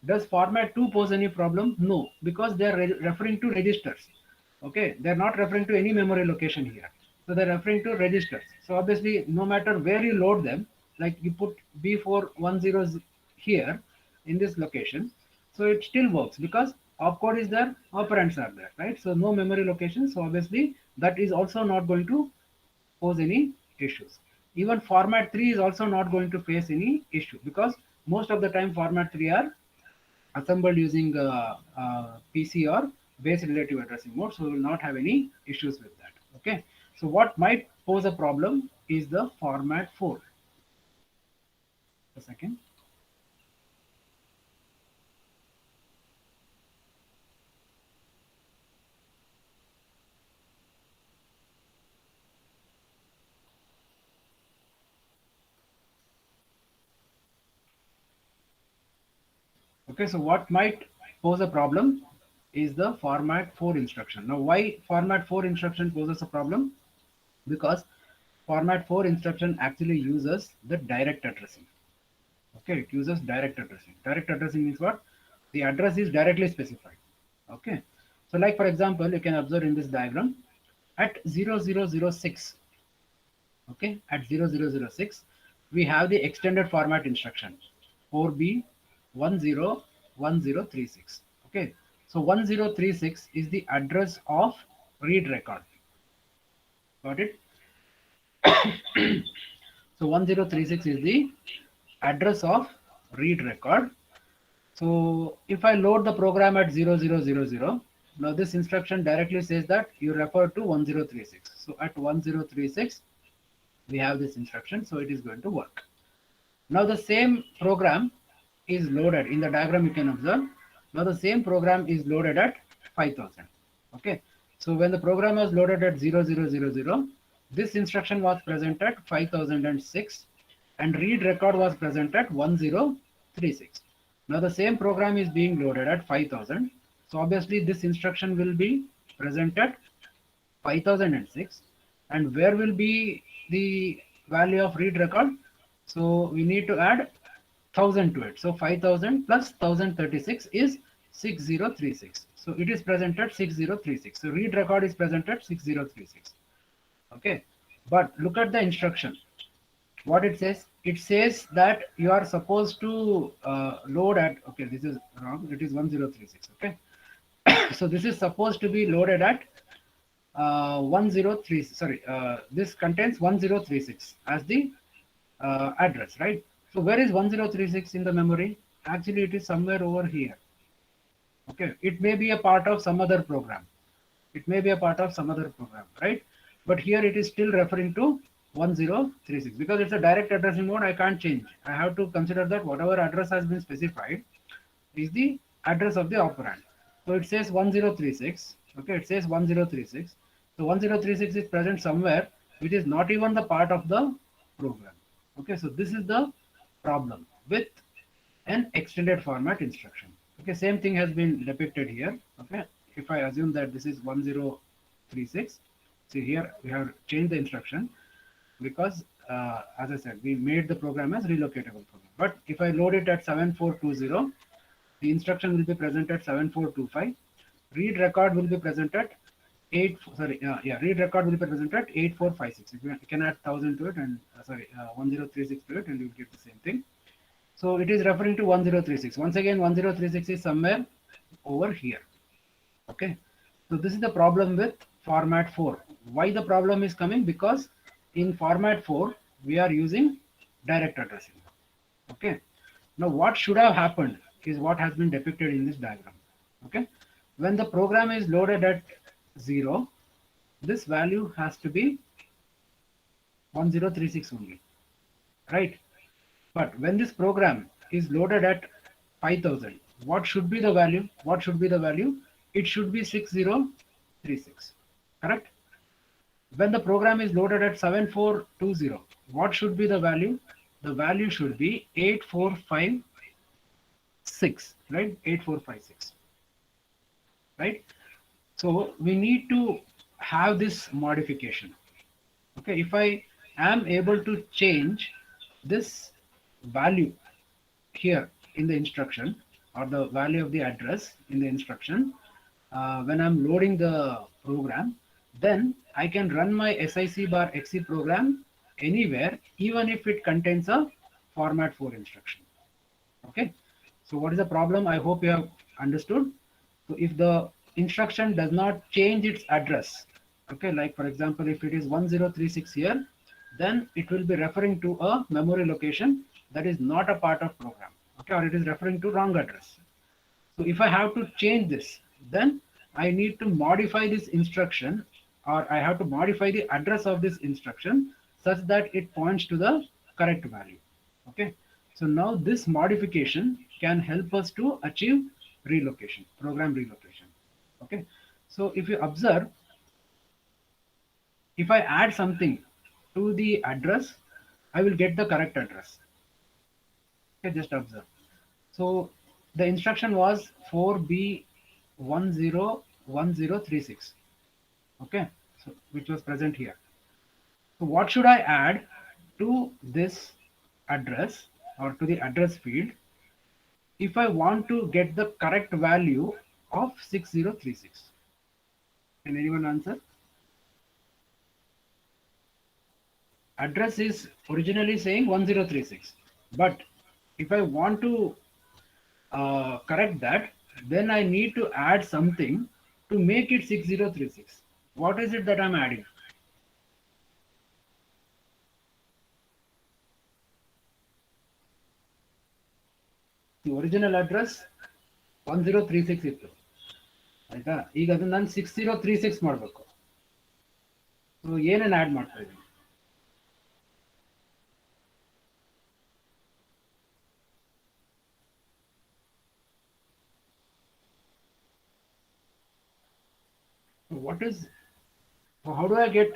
Speaker 1: Does format 2 pose any problem? No, because they are referring to registers. Okay, they are not referring to any memory location here. So they are referring to registers. So obviously, no matter where you load them, like you put B410 here in this location, so it still works because opcode is there, operands are there, right? So no memory location. So obviously, that is also not going to pose any issues. Even format 3 is also not going to face any issue because most of the time format 3 are assembled using PC or base relative addressing mode, so we will not have any issues with that. Okay, so what might pose a problem is the format 4. A second. Okay, so what might pose a problem is the format 4 instruction. Now, why format 4 instruction poses a problem? Because format 4 instruction actually uses the direct addressing. Okay, it uses direct addressing. Direct addressing means what? The address is directly specified. Okay, so like for example, you can observe in this diagram at 0006. Okay, at 0006, we have the extended format instruction 4B 101036. Okay, so 1036 is the address of read record. Got it? So 1036 is the address of read record. So if I load the program at 0000, now this instruction directly says that you refer to 1036. So at 1036, we have this instruction, so it is going to work. Now the same program is loaded in the diagram, you can observe. Now the same program is loaded at 5000. Okay, so when the program was loaded at 0000, this instruction was present at 5006 and read record was present at 1036. Now the same program is being loaded at 5000, so obviously this instruction will be present at 5006, and where will be the value of read record? So we need to add 1000 to it. So 5000 plus 1036 is 6036. So it is present at 6036. So read record is present at 6036. Okay, but look at the instruction. What it says? It says that you are supposed to load at, okay, this is wrong, it is 1036. Okay, so this is supposed to be loaded at 103, sorry, this contains 1036 as the address, right? So where is 1036 in the memory? Actually, it is somewhere over here. Okay, it may be a part of some other program. It may be a part of some other program, right? But here it is still referring to 1036 because it's a direct addressing mode. I can't change. I have to consider that whatever address has been specified is the address of the operand. So it says 1036. Okay, it says 1036. So 1036 is present somewhere which is not even the part of the program. Okay, so this is the problem with an extended format instruction. Okay, same thing has been depicted here. Okay, if I assume that this is 1036, see here we have changed the instruction because as I said, we made the program as relocatable program. But if I load it at 7420, the instruction will be present at 7425. Read record will be present at read record will be present at 8456. You can add 1000 to it and 1036 to it, and you will get the same thing. So it is referring to 1036. Once again, 1036 is somewhere over here. Okay. So this is the problem with format 4. Why the problem is coming? Because in format 4, we are using direct addressing. Okay. Now what should have happened is what has been depicted in this diagram. Okay. When the program is loaded at 0, this value has to be 1036 only, right? But when this program is loaded at 5000, what should be the value? What should be the value? It should be 6036, correct? When the program is loaded at 7420, what should be the value? The value should be 8456, right? 8456, right? So we need to have this modification. Okay, if I am able to change this value here in the instruction, or the value of the address in the instruction, when I'm loading the program, then I can run my SIC bar XC program anywhere, even if it contains a format 4 instruction. Okay, so what is the problem? I hope you have understood. So if the instruction does not change its address, okay, like for example, if it is 1036 here, then it will be referring to a memory location that is not a part of program, okay, or it is referring to wrong address. So if I have to change this, then I need to modify this instruction, or I have to modify the address of this instruction such that it points to the correct value. Okay. So now this modification can help us to achieve relocation, program relocation. Okay. So if you observe, if I add something to the address, I will get the correct address. Okay, just observe. So the instruction was 4B101036. Okay, so which was present here. So what should I add to this address, or to the address field, if I want to get the correct value of 6036? Can anyone answer? Address is originally saying 1036, but if I want to correct that, then I need to add something to make it 6036. What is it that I'm adding? The original address 1036 ಇತ್ತು ಆಯ್ತಾ. ಈಗ ಅದನ್ನ ನಾನು 6036 ಮಾಡಬೇಕು. So ಏನೇನು add ಮಾಡ್ತಾ ಇದ್ದೀನಿ? What is, how do I get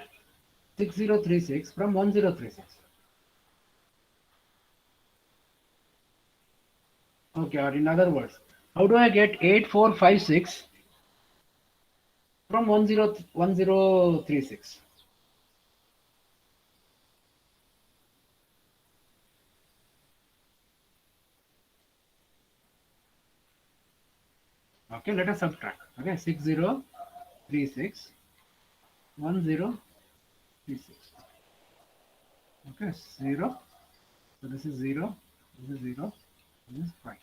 Speaker 1: 6036 from 1036? Okay, or in other words, how do I get 8456 from 1036? Okay, let us subtract. Okay, 6036 1036. Okay, 0. So this is 0, this is 0, this is 5.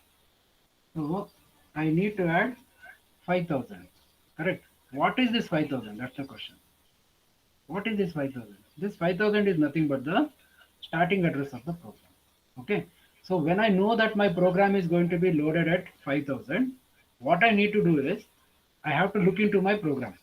Speaker 1: So I need to add 5000. Correct. What is this 5000? That's the question. What is this 5000? This 5000 is nothing but the starting address of the program. Okay. So when I know that my program is going to be loaded at 5000, what I need to do is I have to look into my program.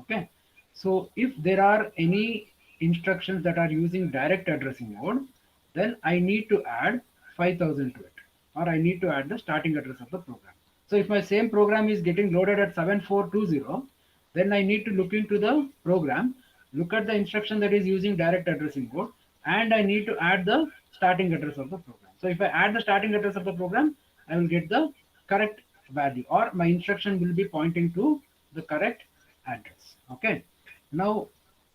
Speaker 1: Okay. So if there are any instructions that are using direct addressing mode, then I need to add 5000 to it, or I need to add the starting address of the program. So if my same program is getting loaded at 7420, then I need to look into the program, look at the instruction that is using direct addressing mode, and I need to add the starting address of the program. So if I add the starting address of the program, I will get the correct value, or my instruction will be pointing to the correct address. Okay. Now,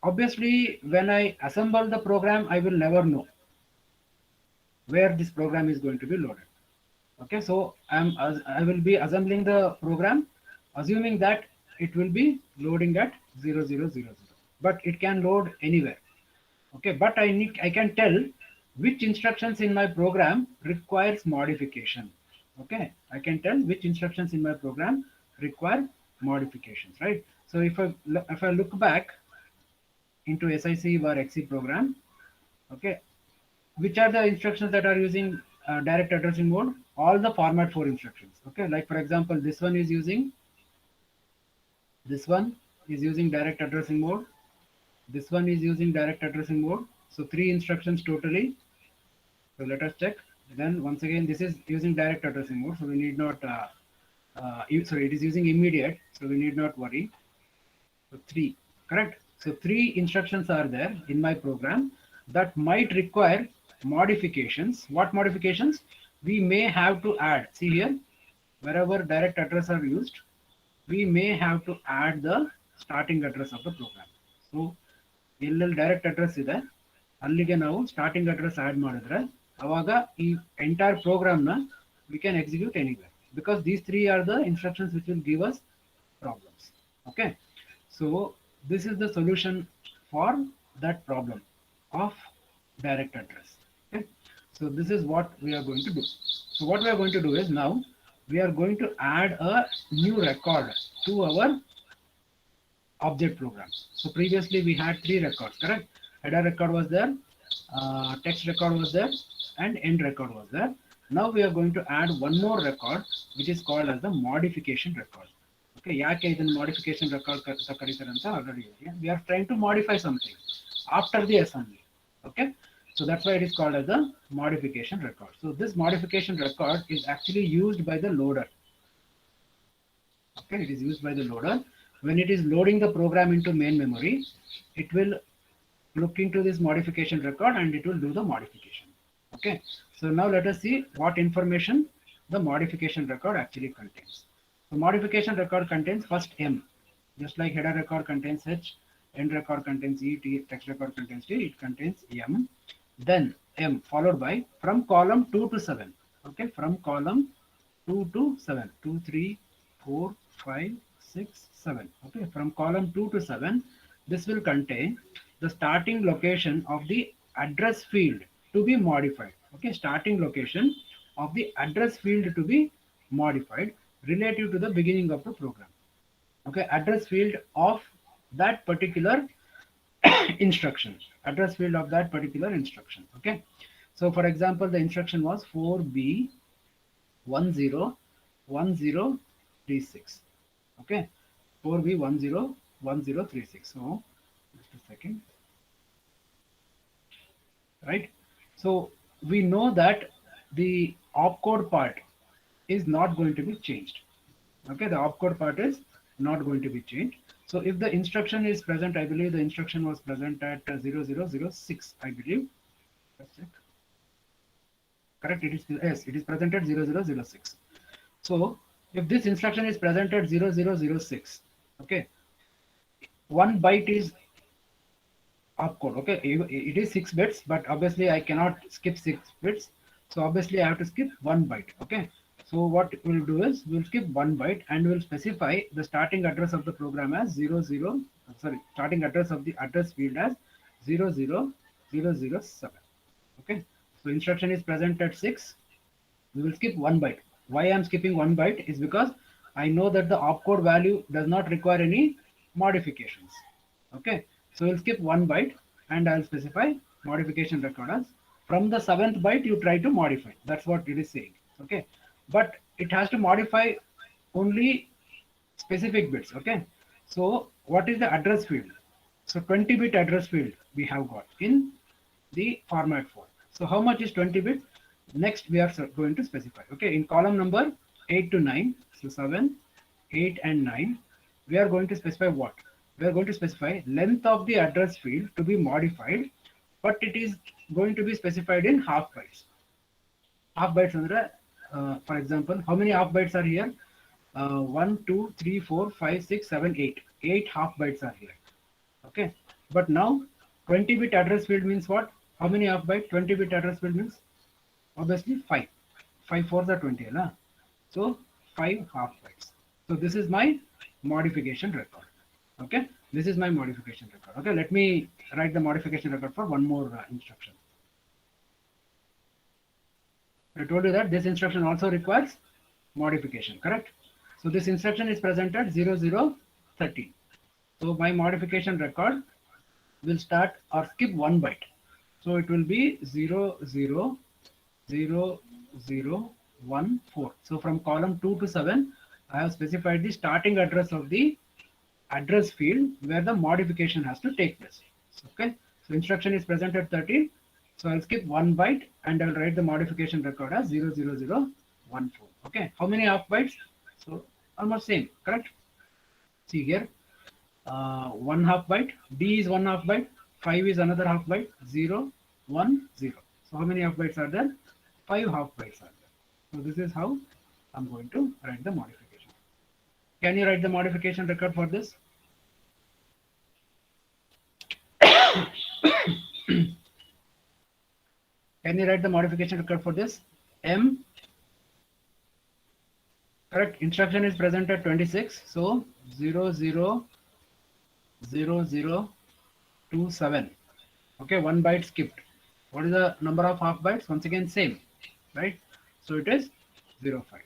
Speaker 1: obviously, when I assemble the program, I will never know where this program is going to be loaded. Okay, so I will be assembling the program, assuming that it will be loading at 0000, but it can load anywhere. Okay, but I can tell which instructions in my program requires modification. Okay, I can tell which instructions in my program require modifications, right? So if I look back into SIC or XC program, okay, which are the instructions that are using direct addressing mode? All the format 4 instructions. Okay, like for example, this one is using direct addressing mode. This one is using direct addressing mode. So 3 instructions totally. So let us check. Then once again, this is using direct addressing mode. So we need not, sorry, it is using immediate. So we need not worry. So 3, correct? So 3 instructions are there in my program that might require modifications. What modifications? We may have to add. See here, wherever direct address are used, we may have to add the starting address of the program. So ಎಲ್ಲೆಲ್ಲಿ direct address ಇದೆ ಅಲ್ಲಿಗೆ ನಾವು starting address add ಮಾಡಿದ್ರೆ ಅವಾಗ ಈ entire ಪ್ರೋಗ್ರಾಮ್ನ we can execute anywhere, because these 3 are the instructions which will give us problems. Okay, so this is the solution for that problem of direct address. Okay, so this is what we are going to do. So what we are going to do is, now we are going to add a new record to our object program. So previously we had 3 records, correct? Header record was there, text record was there, and end record was there. Now we are going to add one more record, which is called as the modification record. Okay, ಯಾಕೆ ಇದನ್ನ modification record ಕರೀತಾರೆ ಅಂತ already ಇದೆ. We are trying to modify something after the assembly. Okay, so that's why it is called as the modification record. So this modification record is actually used by the loader. Okay, it is used by the loader. When it is loading the program into main memory, it will look into this modification record and it will do the modification. Okay, so now let us see what information the modification record actually contains. The modification record contains first M, just like header record contains H, end record contains E, text record contains T, it contains M. Then M followed by from column 2 to 7. Okay, from column 2 to 7, 2, 3, 4, 5, 6, 7. Okay, from column 2 to 7, this will contain the starting location of the address field to be modified. Okay, starting location of the address field to be modified relative to the beginning of the program. Okay, address field of that particular instruction. Address field of that particular instruction. Okay, so for example, the instruction was 4B101036. Okay, 4B101036. So just a second. Right, so we know that the opcode part is not going to be changed. Okay, the opcode part is not going to be changed. So if the instruction is present, I believe the instruction was present at 0006, I believe. Let's check. Correct, it is, yes, it is present at 0006. So if this instruction is present at 0006, okay, 1 byte is opcode. Okay, it is 6 bits, but obviously I cannot skip 6 bits, so obviously I have to skip 1 byte. Okay, so what we'll do is we'll skip 1 byte and we'll specify the starting address of the program as starting address of the address field as 00007. Okay, so instruction is present at 6, we will skip 1 byte. Why I am skipping 1 byte is because I know that the opcode value does not require any modifications. Okay, so we'll skip 1 byte and I'll specify modification record as from the 7th byte you try to modify. That's what it is saying. Okay, but it has to modify only specific bits. Okay, so what is the address field? So 20-bit address field we have got in the format 4. So how much is 20 bit? Next we are going to specify. Okay, in column number 8 to 9, so 7, 8 and 9, we are going to specify what? We are going to specify length of the address field to be modified, but it is going to be specified in half bytes. Half bytes under, for example, how many half bytes are here? 1, 2, 3, 4, 5, 6, 7, 8. 8 half bytes are here. Okay, but now 20-bit address field means what? How many half byte? 20-bit address field means obviously 5. 5 4s are 20, na? So 5 half bytes. So this is my modification record. Okay, this is my modification record. Okay, let me write the modification record for one more instruction. I told you that this instruction also requires modification, correct? So this instruction is presented 0013. So my modification record will start or skip 1 byte. So it will be 000014. So from column 2 to 7, I have specified the starting address of the address field where the modification has to take place. Okay, so instruction is present at 13. So I'll skip 1 byte and I'll write the modification record as 00014. Okay, how many half bytes? So almost same, correct? See here, 1/2 byte, D is 1/2 byte, 5 is another half byte, 0, 1, 0. So how many half bytes are there? 5 half bytes are there. So this is how I'm going to write the modification. Can you write the modification record for this? Can you write the modification record for this? M, correct, instruction is present at 26. So 000027. Okay, 1 byte skipped. What is the number of half bytes? Once again, same, right? So it is 05,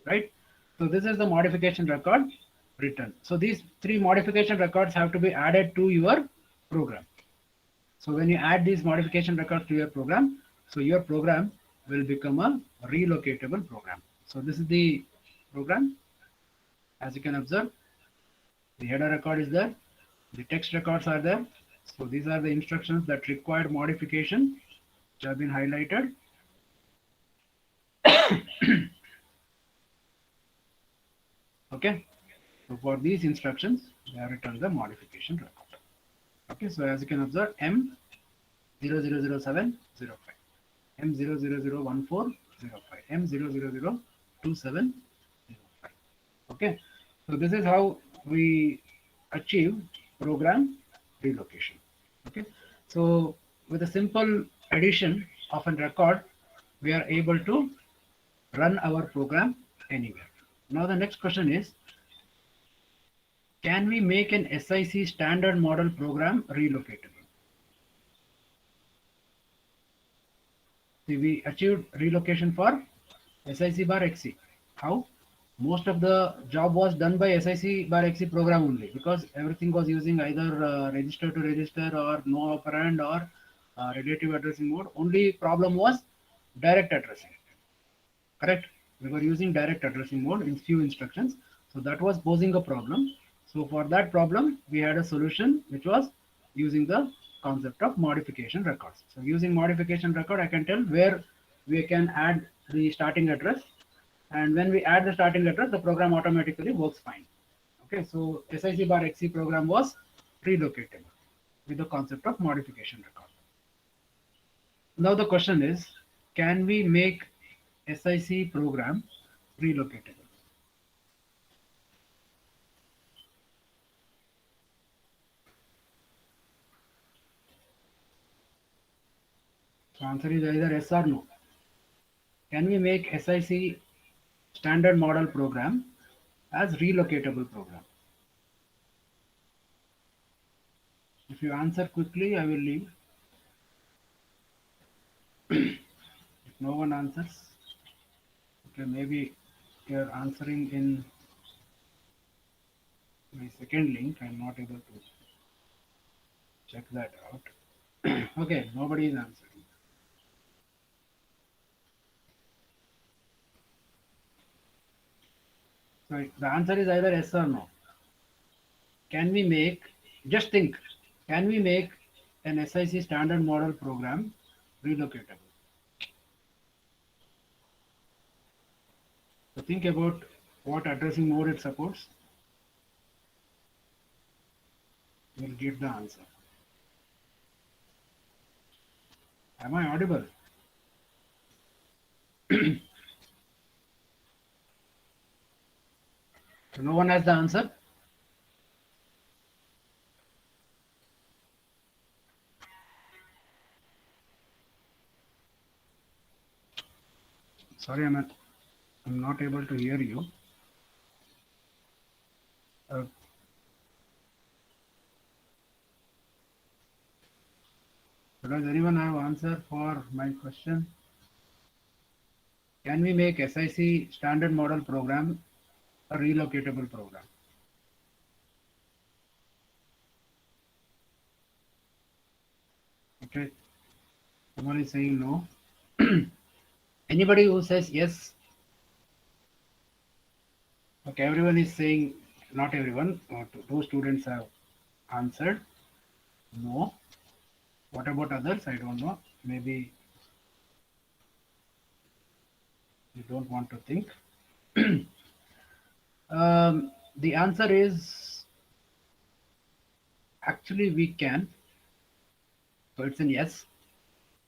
Speaker 1: right? So this is the modification record written. So these 3 modification records have to be added to your program. So when you add these modification records to your program, so your program will become a relocatable program. So this is the program. As you can observe, the header record is there, the text records are there. So these are the instructions that required modification, which have been highlighted. Okay, so for these instructions, they have written the modification record. Okay, so as you can observe, M0000705, M0001405, M0002705. Okay, so this is how we achieve program relocation. Okay, so with a simple addition of a record, we are able to run our program anywhere. Now the next question is, can we make an SIC standard model program relocatable? See, we achieved relocation for SIC bar XC. How? Most of the job was done by SIC bar XC program only, because everything was using either register to register or no operand or relative addressing mode. Only problem was direct addressing. Correct? We were using direct addressing mode in few instructions. So that was posing a problem. So for that problem, we had a solution which was using the concept of modification records. So using modification record, I can tell where we can add the starting address. And when we add the starting address, the program automatically works fine. Okay, so SIC bar XC program was relocatable with the concept of modification record. Now the question is, can we make SIC program relocatable? So answer is either yes or no. Can we make SIC standard model program as relocatable program? If you answer quickly, I will leave. If no one answers, okay, maybe you're answering in my second link. I'm not able to check that out. Okay, nobody is answering. So the answer is either yes or no. Can we make, just think, can we make an SIC standard model program relocatable? So think about what addressing mode it supports. You'll get the answer. Am I audible? So no one has the answer. Sorry, I'm not able to hear you. Does anyone have answer for my question? Can we make SIC standard model program a relocatable program? Okay, someone is saying no. Anybody who says yes? Okay, everyone is saying, not everyone, two students have answered no. What about others? I don't know. Maybe you don't want to think. The answer is actually we can. So it's an yes,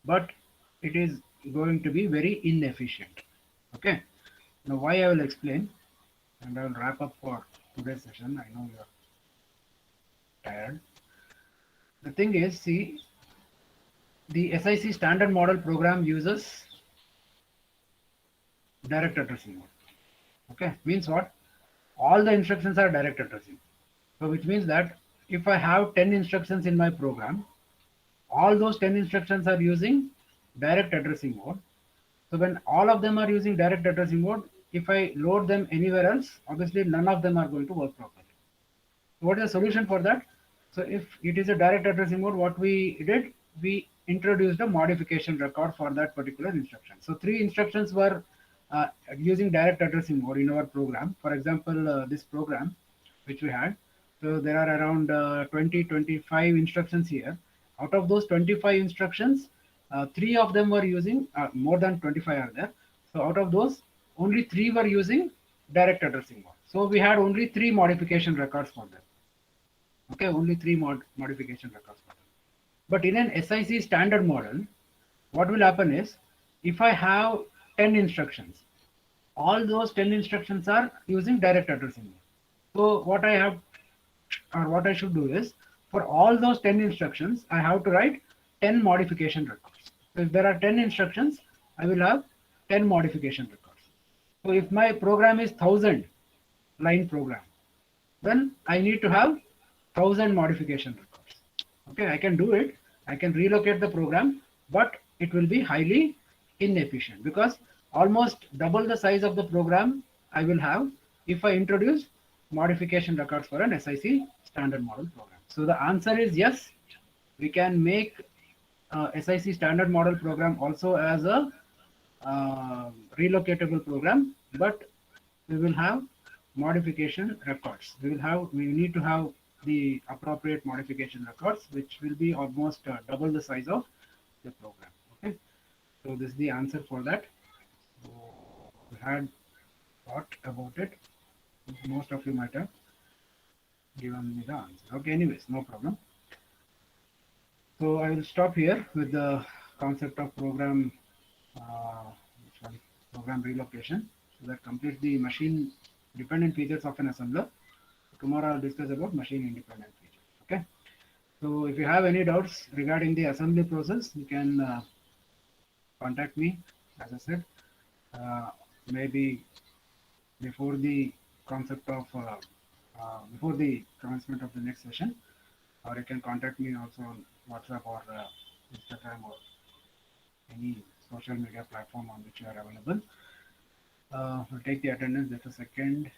Speaker 1: but it is going to be very inefficient. Okay. Now why I will explain, and I will wrap up for today's session. I know you are tired. The thing is, see, the SIC standard model program uses direct addressing mode. Okay, means what? All the instructions are direct addressing. So which means that if I have 10 instructions in my program, all those 10 instructions are using direct addressing mode. So when all of them are using direct addressing mode, if I load them anywhere else, obviously none of them are going to work properly. What is the solution for that? So if it is a direct addressing mode, what we did, we introduced a modification record for that particular instruction. So 3 instructions were using direct addressing mode in our program. For example, this program which we had. So there are around 25 instructions here. Out of those 25 instructions, 3 of them were using, more than 25 are there. So out of those, only 3 were using direct addressing mode. So we had only 3 modification records for them. Okay, only 3 modification records for them. But in an SIC standard model, what will happen is, if I have 10 instructions, all those 10 instructions are using direct addressing mode. So what I have, or what I should do is, for all those 10 instructions, I have to write 10 modification records. So if there are 10 instructions, I will have 10 modification records. So if my program is 1000 line program, then I need to have 1000 modification records. Okay, I can do it. I can relocate the program, but it will be highly inefficient because almost double the size of the program I will have if I introduce modification records for an SIC standard model program. So the answer is yes, we can make SIC standard model program also as a relocatable program, but we will have modification records. We need to have the appropriate modification records, which will be almost double the size of the program. Okay, so this is the answer for that. So we had thought about it. Most of you might have given me the answer. Okay, anyways, no problem. So I will stop here with the concept of program, program relocation. So that completes the machine dependent features of an assembler. Tomorrow I'll discuss about machine independent features. Okay. So if you have any doubts regarding the assembly process, you can contact me. As I said, maybe before the concept of before the commencement of the next session, or you can contact me also on WhatsApp or Instagram or any social media platform on which you are available. We'll take the attendance just a second.